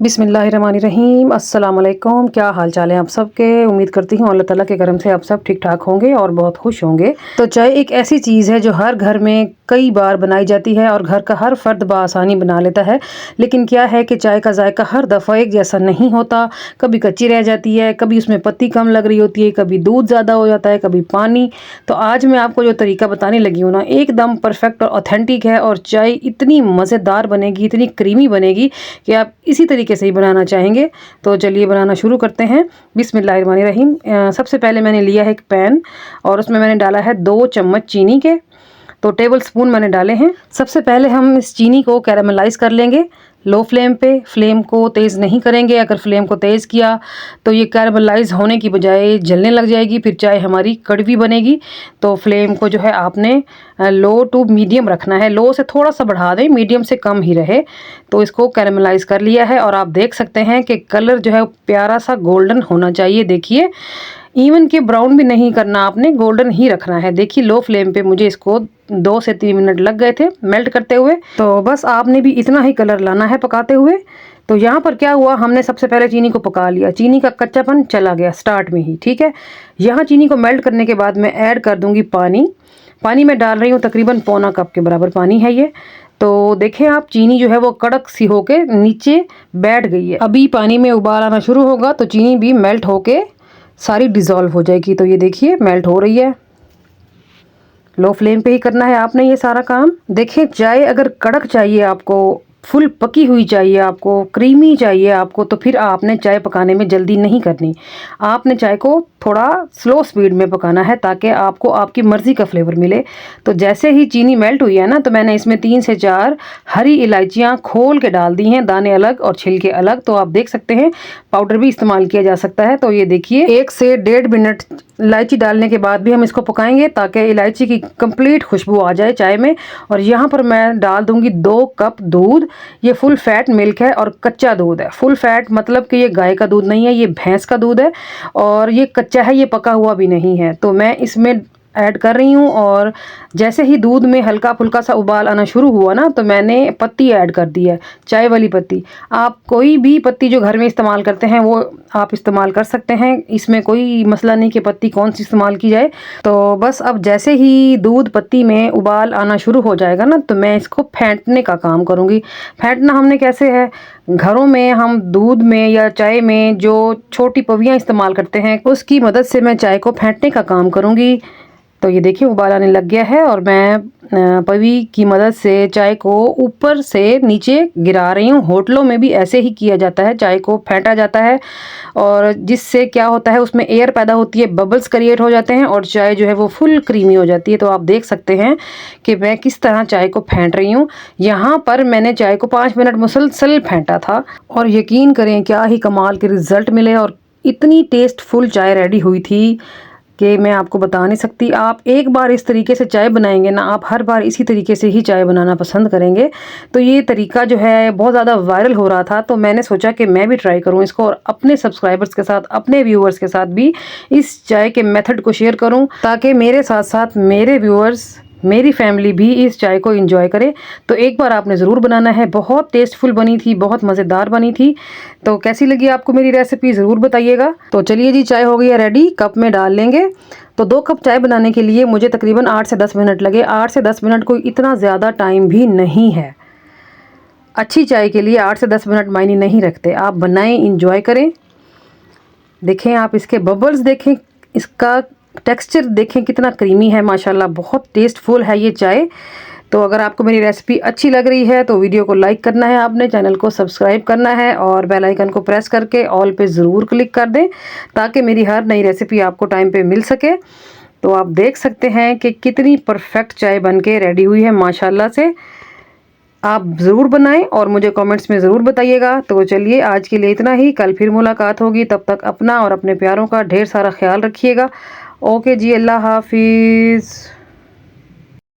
बिस्मिल्लाहिर्रहमानिर्रहीम। अस्सलाम वालेकुम। क्या हाल चाल है आप सबके। उम्मीद करती हूँ अल्लाह ताला के करम से आप सब ठीक ठाक होंगे और बहुत खुश होंगे। तो चाय एक ऐसी चीज़ है जो हर घर में कई बार बनाई जाती है और घर का हर फर्द बआसानी बना लेता है। लेकिन क्या है कि चाय का जायका हर दफ़ा एक जैसा नहीं होता। कभी कच्ची रह जाती है, कभी उसमें पत्ती कम लग रही होती है, कभी दूध ज़्यादा हो जाता है, कभी पानी। तो आज मैं आपको जो तरीका बताने लगी हूँ ना, एकदम परफेक्ट और ऑथेंटिक है और चाय इतनी मज़ेदार बनेगी, इतनी क्रीमी बनेगी कि आप इसी तरीके से ही बनाना चाहेंगे। तो चलिए बनाना शुरू करते हैं। बिस्मिल्लाहिर्रहमानिर्रहीम। सबसे पहले मैंने लिया है एक पैन और उसमें मैंने डाला है 2 चम्मच चीनी के। तो टेबल स्पून मैंने डाले हैं। सबसे पहले हम इस चीनी को कैरामलाइज़ कर लेंगे लो फ्लेम पे। फ्लेम को तेज़ नहीं करेंगे। अगर फ्लेम को तेज़ किया तो ये कैरामलाइज़ होने की बजाय जलने लग जाएगी, फिर चाय हमारी कड़वी बनेगी। तो फ्लेम को जो है आपने लो टू मीडियम रखना है। लो से थोड़ा सा बढ़ा दें, मीडियम से कम ही रहे। तो इसको कैरामलाइज़ कर लिया है और आप देख सकते हैं कि कलर जो है प्यारा सा गोल्डन होना चाहिए। देखिए, इवन के ब्राउन भी नहीं करना, आपने गोल्डन ही रखना है। देखिए, लो फ्लेम पे मुझे इसको 2 से 3 मिनट लग गए थे मेल्ट करते हुए। तो बस आपने भी इतना ही कलर लाना है पकाते हुए। तो यहाँ पर क्या हुआ, हमने सबसे पहले चीनी को पका लिया, चीनी का कच्चापन चला गया स्टार्ट में ही, ठीक है। यहाँ चीनी को मेल्ट करने के बाद मैं ऐड कर दूंगी पानी। पानी मैं डाल रही हूँ तकरीबन पौना कप के बराबर पानी है ये। तो देखें आप, चीनी जो है वो कड़क सी होके नीचे बैठ गई है। अभी पानी में उबाल आना शुरू होगा तो चीनी भी मेल्ट होके सारी डिज़ोल्व हो जाएगी। तो ये देखिए मेल्ट हो रही है। लो फ्लेम पे ही करना है आपने ये सारा काम। देखिए, चाय अगर कड़क चाहिए आपको, फुल पकी हुई चाहिए आपको, क्रीमी चाहिए आपको, तो फिर आपने चाय पकाने में जल्दी नहीं करनी। आपने चाय को थोड़ा स्लो स्पीड में पकाना है ताकि आपको आपकी मर्ज़ी का फ्लेवर मिले। तो जैसे ही चीनी मेल्ट हुई है ना, तो मैंने इसमें 3 से 4 हरी इलायचियाँ खोल के डाल दी हैं, दाने अलग और छिलके अलग। तो आप देख सकते हैं पाउडर भी इस्तेमाल किया जा सकता है। तो ये देखिए, 1 से 1.5 मिनट इलायची डालने के बाद भी हम इसको पकाएंगे ताकि इलायची की कंप्लीट खुशबू आ जाए चाय में। और यहाँ पर मैं डाल दूंगी 2 कप दूध। ये फुल फैट मिल्क है और कच्चा दूध है। फुल फैट मतलब कि ये गाय का दूध नहीं है, ये भैंस का दूध है और ये कच्चा है, ये पका हुआ भी नहीं है। तो मैं इसमें ऐड कर रही हूँ और जैसे ही दूध में हल्का फुल्का सा उबाल आना शुरू हुआ ना, तो मैंने पत्ती ऐड कर दी है, चाय वाली पत्ती। आप कोई भी पत्ती जो घर में इस्तेमाल करते हैं वो आप इस्तेमाल कर सकते हैं, इसमें कोई मसला नहीं कि पत्ती कौन सी इस्तेमाल की जाए। तो बस अब जैसे ही दूध पत्ती में उबाल आना शुरू हो जाएगा ना, तो मैं इसको फेंटने का काम करूँगी। फेंटना हमने कैसे है, घरों में हम दूध में या चाय में जो छोटी पवियाँ इस्तेमाल करते हैं उसकी मदद से मैं चाय को फेंटने का काम करूँगी। तो ये देखिए उबाल आने लग गया है और मैं पवी की मदद से चाय को ऊपर से नीचे गिरा रही हूँ। होटलों में भी ऐसे ही किया जाता है, चाय को फेंटा जाता है और जिससे क्या होता है, उसमें एयर पैदा होती है, बबल्स क्रिएट हो जाते हैं और चाय जो है वो फुल क्रीमी हो जाती है। तो आप देख सकते हैं कि मैं किस तरह चाय को फेंट रही हूँ। यहाँ पर मैंने चाय को 5 मिनट मुसलसल फेंटा था और यकीन करें क्या ही कमाल के रिज़ल्ट मिले और इतनी टेस्टफुल चाय रेडी हुई थी कि मैं आपको बता नहीं सकती। आप एक बार इस तरीके से चाय बनाएंगे ना, आप हर बार इसी तरीके से ही चाय बनाना पसंद करेंगे। तो ये तरीका जो है बहुत ज़्यादा वायरल हो रहा था, तो मैंने सोचा कि मैं भी ट्राई करूं इसको और अपने सब्सक्राइबर्स के साथ, अपने व्यूअर्स के साथ भी इस चाय के मेथड को शेयर करूं ताकि मेरे साथ साथ मेरे व्यूअर्स, मेरी फैमिली भी इस चाय को एंजॉय करे। तो एक बार आपने ज़रूर बनाना है। बहुत टेस्टफुल बनी थी, बहुत मज़ेदार बनी थी। तो कैसी लगी आपको मेरी रेसिपी ज़रूर बताइएगा। तो चलिए जी, चाय हो गई है रेडी, कप में डाल लेंगे। तो 2 कप चाय बनाने के लिए मुझे तकरीबन 8 से 10 मिनट लगे। 8 से 10 मिनट कोई इतना ज़्यादा टाइम भी नहीं है। अच्छी चाय के लिए 8 से 10 मिनट मायने नहीं रखते। आप बनाएं, इंजॉय करें। देखें आप इसके बबल्स देखें, इसका टेक्सचर देखें कितना क्रीमी है माशाल्लाह, बहुत टेस्टफुल है ये चाय। तो अगर आपको मेरी रेसिपी अच्छी लग रही है तो वीडियो को लाइक करना है, आपने चैनल को सब्सक्राइब करना है और बेल आइकन को प्रेस करके ऑल पे ज़रूर क्लिक कर दें ताकि मेरी हर नई रेसिपी आपको टाइम पे मिल सके। तो आप देख सकते हैं कि कितनी परफेक्ट चाय बन के रेडी हुई है माशाल्लाह से। आप ज़रूर बनाएं और मुझे कमेंट्स में ज़रूर बताइएगा। तो चलिए आज के लिए इतना ही, कल फिर मुलाकात होगी। तब तक अपना और अपने प्यारों का ढेर सारा ख्याल रखिएगा। ओके जी, अल्लाह हाफिज़।